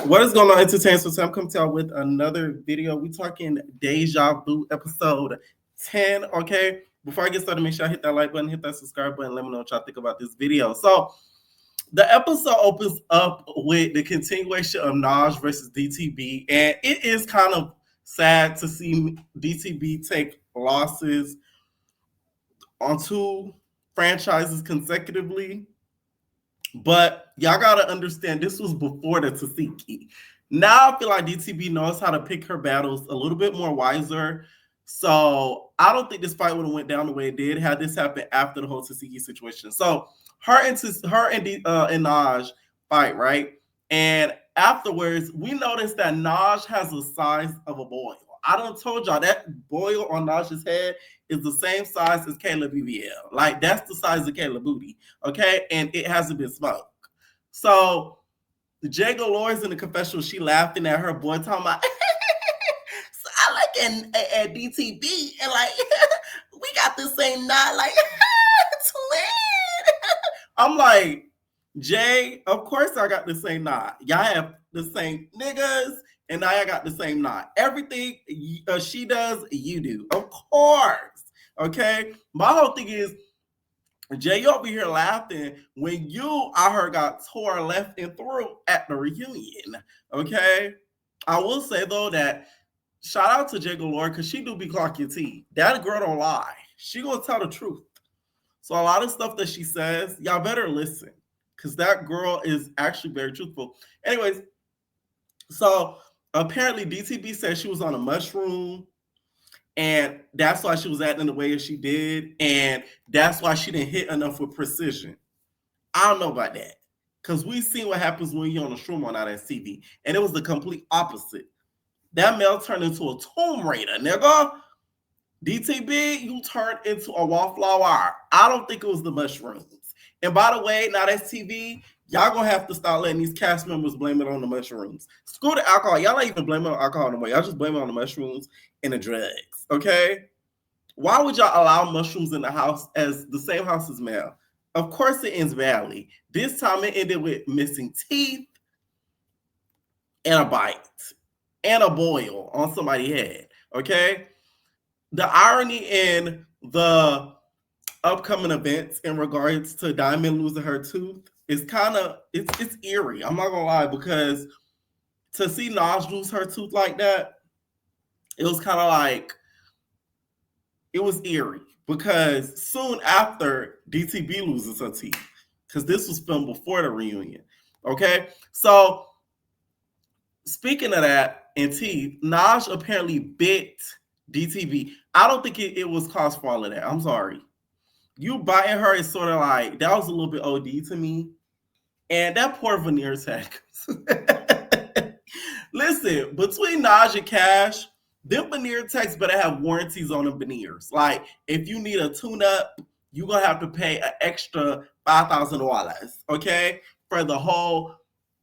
What is going on, entertainers? So I'm coming to y'all with another video. We talking Deja Vu episode 10. Okay. Before I get started, make sure I hit that like button, hit that subscribe button. Let me know what y'all think about this video. So the episode opens up with the continuation of Naj versus DTB, and it is kind of sad to see DTB take losses on two franchises consecutively. But y'all gotta understand, this was before the Tasiki. Now I feel like DTB knows how to pick her battles a little bit more wiser. So I don't think this fight would have went down the way it did had this happened after the whole Tasiki situation. So her and Naj fight, right? And afterwards, we noticed that Naj has the size of a boil. I done told y'all that boil on Naj's head is the same size as Kayla BBL. Like, that's the size of Kayla booty, okay? And it hasn't been smoked. So Jay Galore's in the confessional, she laughing at her boy talking about so I like at DTB and like we got the same knot, like twin. I'm like, Jay, of course I got the same knot. Y'all have the same niggas, and now I got the same knot. Everything she does, you do. Of course. Okay? My whole thing is, Jay, you over here laughing when you, I heard, got tore left and through at the reunion. Okay? I will say, though, that shout out to Jay Galore, because she do be clocking tea. That girl don't lie. She gonna tell the truth. So a lot of stuff that she says, y'all better listen, because that girl is actually very truthful. Anyways, so apparently DTB said she was on a mushroom, and that's why she was acting the way that she did, and that's why she didn't hit enough with precision. I don't know about that, because we've seen what happens when you're on a shroom on that TV, and it was the complete opposite. That male turned into a Tomb Raider, nigga. DTB, you turned into a wallflower. I don't think it was the mushrooms. And by the way, now that's TV. Y'all gonna have to start letting these cast members blame it on the mushrooms. Screw the alcohol. Y'all not even blaming it on alcohol no more. Y'all just blame it on the mushrooms and the drugs. Okay? Why would y'all allow mushrooms in the house as the same house as Mel? Of course it ends badly. This time it ended with missing teeth and a bite and a boil on somebody's head. Okay? The irony in the upcoming events in regards to Diamond losing her tooth is kind of it's eerie. I'm not gonna lie, because to see Naj lose her tooth like that, it was kind of like, it was eerie, because soon after DTB loses her teeth, because this was filmed before the reunion. Okay, so speaking of that and teeth, Naj apparently bit DTB. I don't think it was cause for all of that. I'm sorry. You biting her is sort of like, that was a little bit OD to me. And that poor veneer tech. Listen, between Naj and Cash, them veneer techs better have warranties on them veneers. Like, if you need a tune-up, you're going to have to pay an extra $5,000, okay, for the whole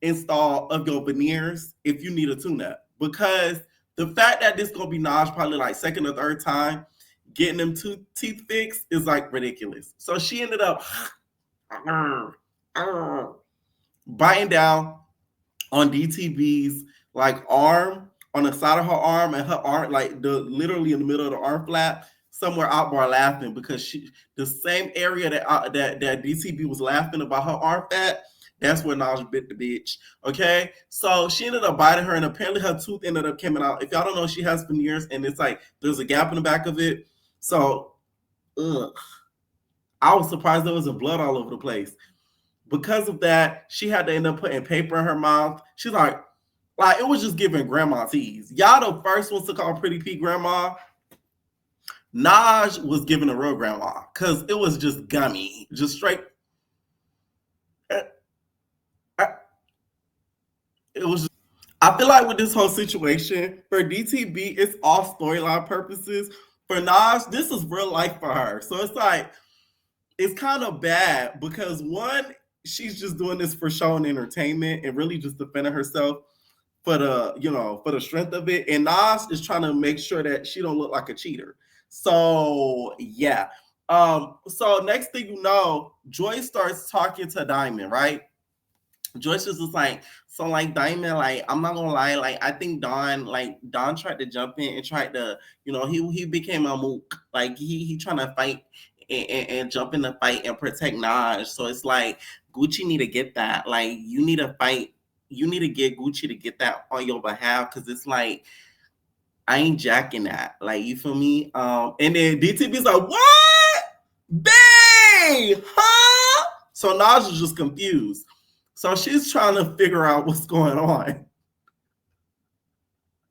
install of your veneers if you need a tune-up. Because the fact that this going to be Naj probably like second or third time getting them teeth fixed is like ridiculous. So she ended up biting down on DTB's like arm, on the side of her arm, and her arm, like literally in the middle of the arm flap, somewhere out bar laughing, because the same area that DTB was laughing about her arm fat, that's where Naj bit the bitch. Okay, so she ended up biting her, and apparently her tooth ended up coming out. If y'all don't know, she has veneers, and it's like there's a gap in the back of it. So, I was surprised there wasn't blood all over the place. Because of that, she had to end up putting paper in her mouth. She's like it was just giving grandma tease. Y'all the first ones to call Pretty P grandma. Naj was giving a real grandma, because it was just gummy, just straight. It was just, I feel like with this whole situation, for DTB, it's all storyline purposes. For Naj, this is real life for her. So it's like, it's kind of bad, because one, she's just doing this for show and entertainment and really just defending herself for the strength of it. And Naj is trying to make sure that she don't look like a cheater. So yeah. So next thing you know, Joyce starts talking to Diamond, right? Joyce was just like, so like Diamond, like I'm not gonna lie, like I think Don tried to jump in and tried to, he became a mook. Like he trying to fight and jump in the fight and protect Naj. So it's like Gucci need to get that. Like you need to fight, you need to get Gucci to get that on your behalf, because it's like I ain't jacking that. Like you feel me? And then DTB's like, what? Bae, huh? So Naj is just confused. So she's trying to figure out what's going on.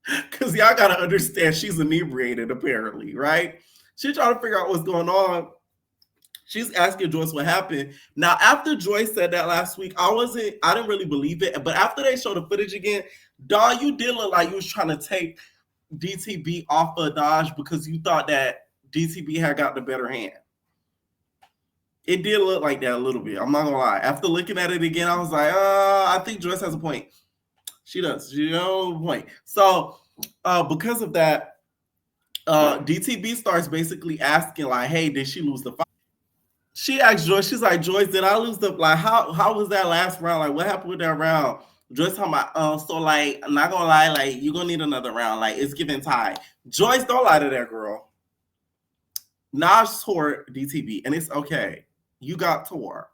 Because y'all got to understand she's inebriated, apparently, right? She's trying to figure out what's going on. She's asking Joyce what happened. Now, after Joyce said that last week, I didn't really believe it. But after they showed the footage again, Dawn, you did look like you was trying to take DTB off of Dodge because you thought that DTB had got the better hand. It did look like that a little bit. I'm not gonna lie. After looking at it again, I was like, I think Joyce has a point. She does. She has a point. So because of that, DTB starts basically asking, like, hey, did she lose the fight? She asked Joyce, she's like, Joyce, did I lose the, like, how was that last round? Like, what happened with that round? Joyce talking about, so like, I'm not gonna lie, like, you're gonna need another round. Like, it's giving tie. Joyce, don't lie to that girl. Naj tore DTB, and it's okay. You got tore.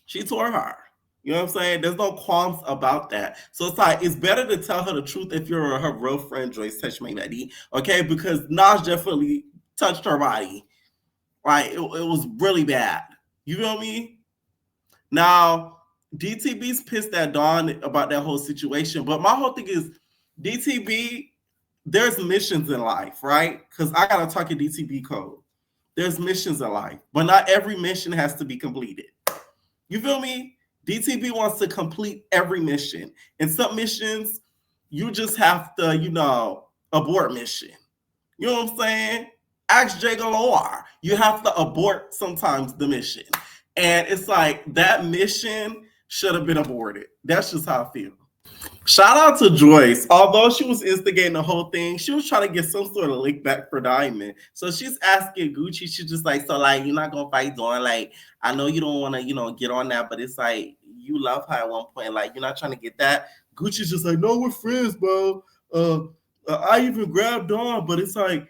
She tore her. You know what I'm saying? There's no qualms about that. So it's like, it's better to tell her the truth if you're her real friend, Joyce touched my body. Okay? Because Naj definitely touched her body. Right? It was really bad. You feel me? Now, DTB's pissed at Dawn about that whole situation. But my whole thing is, DTB, there's missions in life, right? Because I got to talk a DTB code. There's missions in life, but not every mission has to be completed. You feel me? DTB wants to complete every mission. And some missions, you just have to, abort mission. You know what I'm saying? Ask Jay Galore. You have to abort sometimes the mission. And it's like that mission should have been aborted. That's just how I feel. Shout out to Joyce. Although she was instigating the whole thing, she was trying to get some sort of lick back for Diamond. So she's asking Gucci, she's just like, so like, you're not gonna fight Dawn. Like, I know you don't want to, get on that, but it's like you love her at one point. Like, you're not trying to get that. Gucci's just like, no, we're friends, bro. I even grabbed Dawn, but it's like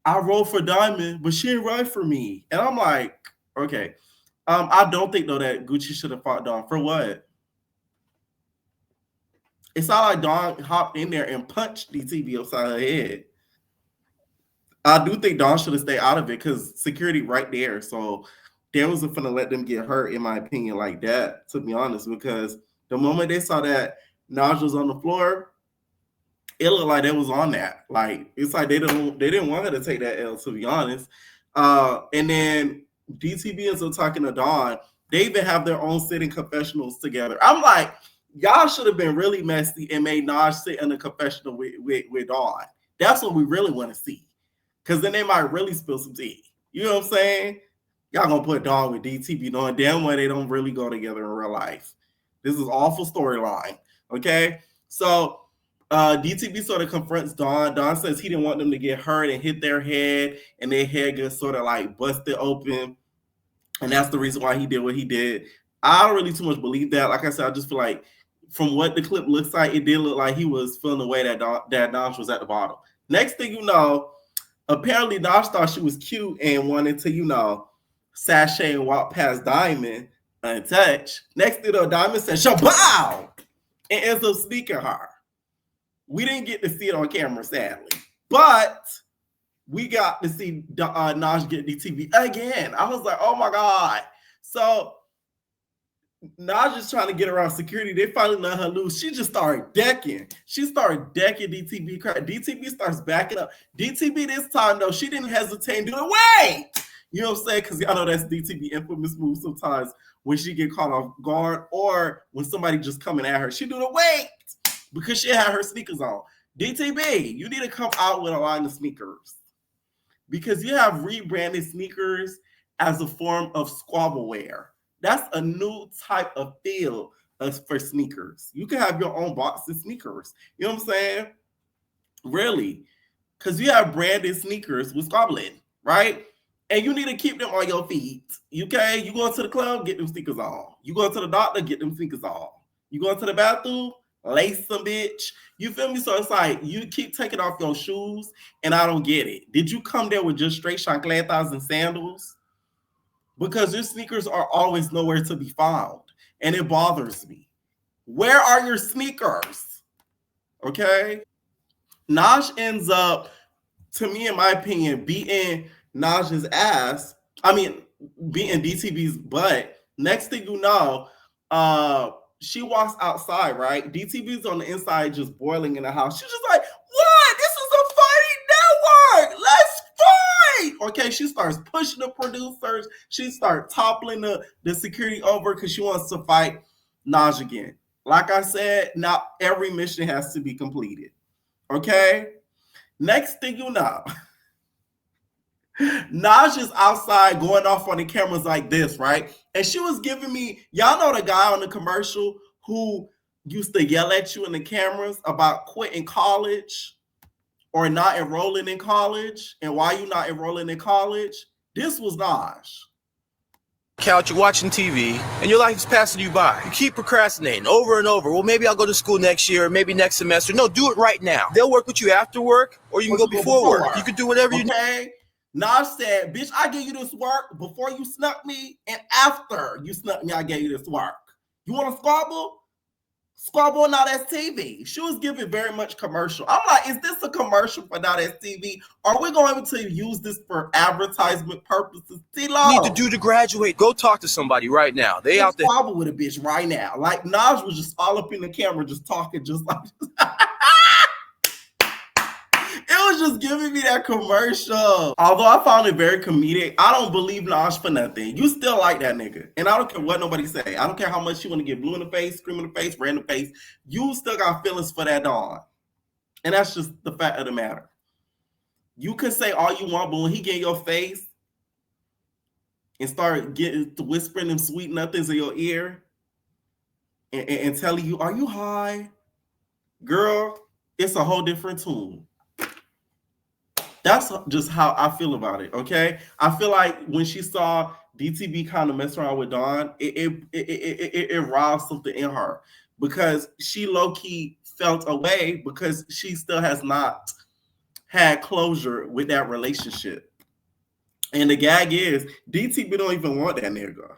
I rolled for Diamond, but she ain't right for me. And I'm like, okay. I don't think though that Gucci should have fought Dawn. For what? It's not like Dawn hopped in there and punched DTB upside her head. I do think Dawn should have stayed out of it because security right there. So they wasn't gonna let them get hurt, in my opinion, like that, to be honest, because the moment they saw that Naj was on the floor, it looked like they was on that. Like, it's like they didn't want her to take that L, to be honest. And then DTB ends up talking to Dawn. They even have their own sitting confessionals together. I'm like, y'all should have been really messy and made Naj sit in a confessional with Dawn. That's what we really want to see. Because then they might really spill some tea. You know what I'm saying? Y'all gonna put Dawn with DTB knowing damn well they don't really go together in real life. This is awful storyline. Okay? So DTB sort of confronts Dawn. Dawn says he didn't want them to get hurt and hit their head, and their head gets sort of like busted open. And that's the reason why he did what he did. I don't really too much believe that. Like I said, I just feel like from what the clip looks like, it did look like he was feeling the way that Naj was at the bottom. Next thing you know, apparently Naj thought she was cute and wanted to, sashay and walk past Diamond untouched. Next thing you know, Diamond said, "Shabow!" and ends up sneaking her. We didn't get to see it on camera, sadly. But we got to see Naj get DTB again. I was like, oh my God. So Naj is trying to get around security. They finally let her loose. She just started decking. She started decking DTB. DTB starts backing up. DTB this time, though, she didn't hesitate and do it. Wait! You know what I'm saying? Because y'all know that's DTB infamous move sometimes when she get caught off guard or when somebody just coming at her. She do the wait because she had her sneakers on. DTB, you need to come out with a line of sneakers because you have rebranded sneakers as a form of squabble wear. That's a new type of feel for sneakers. You can have your own box of sneakers. You know what I'm saying? Really. Because you have branded sneakers with squabbling, right? And you need to keep them on your feet. Okay? You going to the club, get them sneakers on. You going to the doctor, get them sneakers on. You going to the bathroom, lace some bitch. You feel me? So it's like you keep taking off your shoes, and I don't get it. Did you come there with just straight chancletas and sandals? Because your sneakers are always nowhere to be found, and it bothers me. Where are your sneakers? Okay? Naj ends up, to me, in my opinion, beating Naj's ass. I mean, beating DTB's butt. Next thing you know, she walks outside, right? DTB's on the inside just boiling in the house. She's just like, what? This is a fighting network. Let's fight. Okay, she starts pushing the producers. She starts toppling the security over because she wants to fight Naj again. Like I said, not every mission has to be completed. Okay? Next thing you know, Naj is outside going off on the cameras like this, right? And she was giving me, y'all know the guy on the commercial who used to yell at you in the cameras about quitting college or not enrolling in college and why you not enrolling in college? This was Naj. Couch, you're watching TV, and your life is passing you by. You keep procrastinating over and over. Well, maybe I'll go to school next year, maybe next semester. No, do it right now. They'll work with you after work, or you can go before work. You can do whatever you need. Okay? Naj said, bitch, I gave you this work before you snuck me, and after you snuck me, I gave you this work. You want to squabble? Squabble Now That's TV. She was giving very much commercial. I'm like, is this a commercial for Now That's TV? Are we going to use this for advertisement purposes? T-Lo, need to do to graduate. Go talk to somebody right now. They out there. Squabble with a bitch right now. Like Naj was just all up in the camera, just talking, just like. It was just giving me that commercial. Although I found it very comedic, I don't believe Naj for nothing. You still like that nigga. And I don't care what nobody say. I don't care how much you want to get blue in the face, scream in the face, red in the face. You still got feelings for that Dawn. And that's just the fact of the matter. You can say all you want, but when he get in your face and start whispering them sweet nothings in your ear and telling you, are you high? Girl, it's a whole different tune. That's just how I feel about it, okay? I feel like when she saw DTB kind of mess around with Dawn, it roused something in her because she low-key felt away because she still has not had closure with that relationship. And the gag is, DTB don't even want that nigga.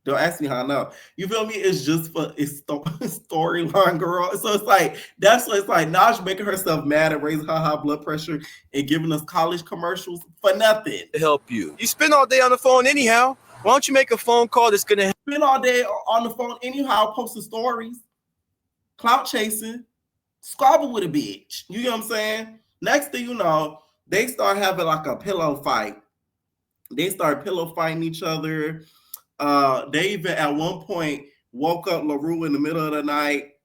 Don't ask me how I know. You feel me? It's just for it's storyline, girl. So it's like, that's what it's like. Naj making herself mad and raising her high blood pressure and giving us college commercials for nothing. To help you. You spend all day on the phone anyhow. Why don't you make a phone call that's going to spend all day on the phone anyhow, posting stories, clout chasing, squabble with a bitch. You know what I'm saying? Next thing you know, they start having like a pillow fight. They start pillow fighting each other. They even at one point woke up LaRue in the middle of the night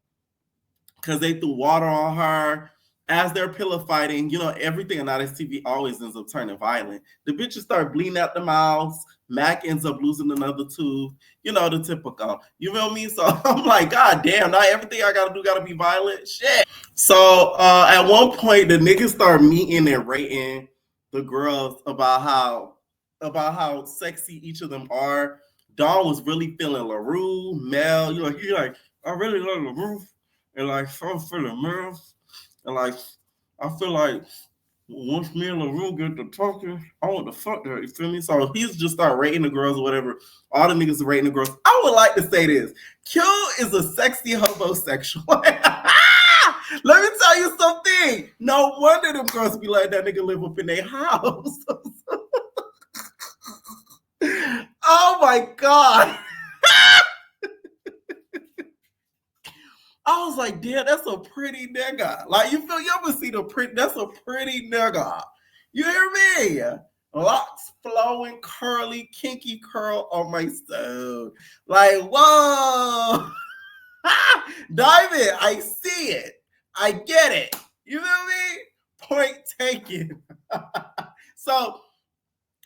because they threw water on her. As they're pillow fighting, you know, everything on this TV always ends up turning violent. The bitches start bleeding out the mouths. Mac ends up losing another tooth. You know, the typical. You feel me? So I'm like, God damn, not everything I gotta do gotta be violent. Shit. So at one point, the niggas start meeting and rating the girls about how sexy each of them are. Dawn was really feeling LaRue, Mel. You know, he like, I really love LaRue. And like, so I'm feeling Mel. And like, I feel like once me and LaRue get to talking, I want to fuck her. You feel me? So he's just start rating the girls or whatever. All the niggas are rating the girls. I would like to say this. Q is a sexy homosexual. Let me tell you something. No wonder them girls be like, that nigga live up in their house. Oh my God. I was like, damn, that's a pretty nigga. Like, you ever see that's a pretty nigga. You hear me? Locks flowing, curly, kinky curl on my stone. Like, whoa. Diamond, I see it. I get it. You feel me? Point taken. So,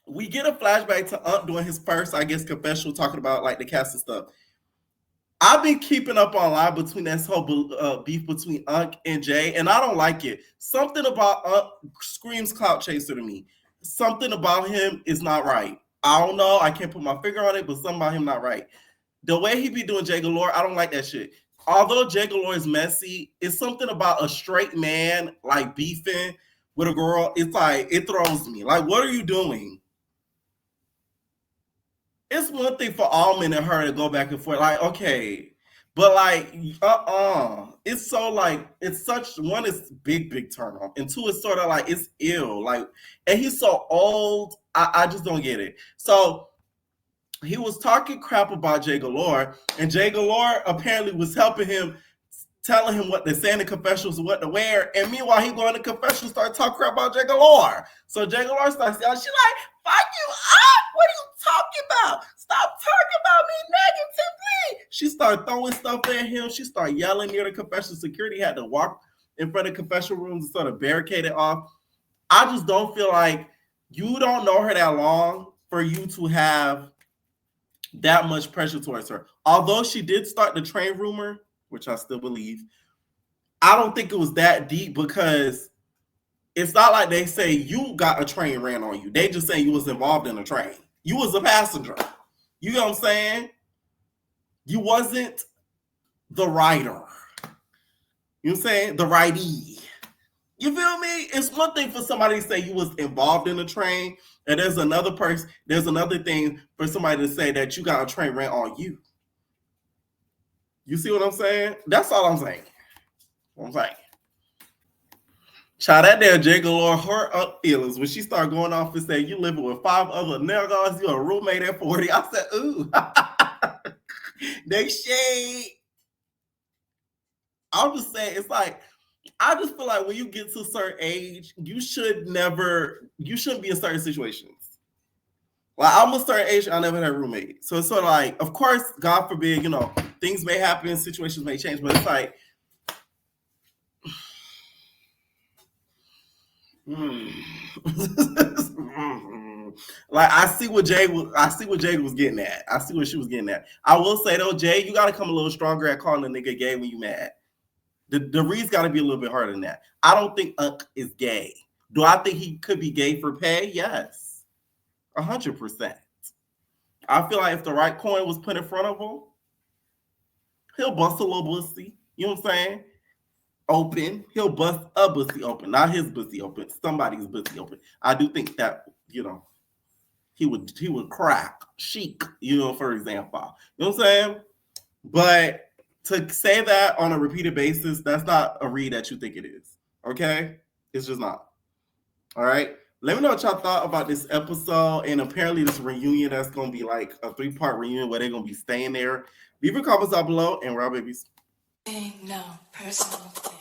we get a flashback to Unc doing his first, I guess, confessional, talking about like the cast and stuff. I've been keeping up online between that whole beef between Unc and Jay, and I don't like it. Something about Unc screams clout chaser to me. something about him is not right. I don't know. I can't put my finger on it, but something about him not right. The way he be doing Jay Galore, I don't like that shit. Although Jay Galore is messy, it's something about a straight man like beefing with a girl. It's like, it throws me. Like, what are you doing? It's one thing for Almond and her to go back and forth. Like, okay. But like, it's so like, it's such, one is big turn on, and two is sort of like, it's ill. Like, and he's so old. I just don't get it. So he was talking crap about Jay Galore, and Jay Galore apparently was helping him, telling him what to say in the confessionals and what to wear. And meanwhile, he going to confessionals, start talking crap about Jay Galore. So Jay Galore starts yelling, she like, fuck you up. What are you talking about? Stop talking about me negatively. She started throwing stuff at him. She started yelling near the confessional. Security had to walk in front of confessional rooms and sort of barricade it off. I just don't feel like, you don't know her that long for you to have that much pressure towards her. Although she did start the train rumor, which I still believe, I don't think it was that deep, because it's not like they say you got a train ran on you. They just say you was involved in a train. You was a passenger. You know what I'm saying? You wasn't the rider. You know what I'm saying? The ridee. You feel me? It's one thing for somebody to say you was involved in a train, and there's another thing for somebody to say that you got a train ran on you. You see what I'm saying? That's all I'm saying. Child, that damn Jay Galore, her up feelings when she started going off and saying, you living with 5 other niggas, you a roommate at 40. I said, ooh. They shade. I'm just saying, it's like, I just feel like when you get to a certain age, you shouldn't be in certain situations. Like, I'm a certain age, I never had a roommate. So it's sort of like, of course, God forbid, things may happen, situations may change, but it's like, like, I see what Jay was getting at. I see what she was getting at. I will say though, Jay, you got to come a little stronger at calling a nigga gay when you mad. The read's got to be a little bit harder than that. I don't think Unc is gay. Do I think he could be gay for pay? Yes, 100%. I feel like if the right coin was put in front of him, he'll bust a little pussy. You know what I'm saying? Open. He'll bust a pussy open, not his pussy open. Somebody's pussy open. I do think that he would crack chic. For example. You know what I'm saying? But to say that on a repeated basis, that's not a read that you think it is. Okay? It's just not. All right? Let me know what y'all thought about this episode, and apparently this reunion that's going to be like a 3-part reunion where they're going to be staying there. Leave your comments down below, and we're out, babies. No personal thing.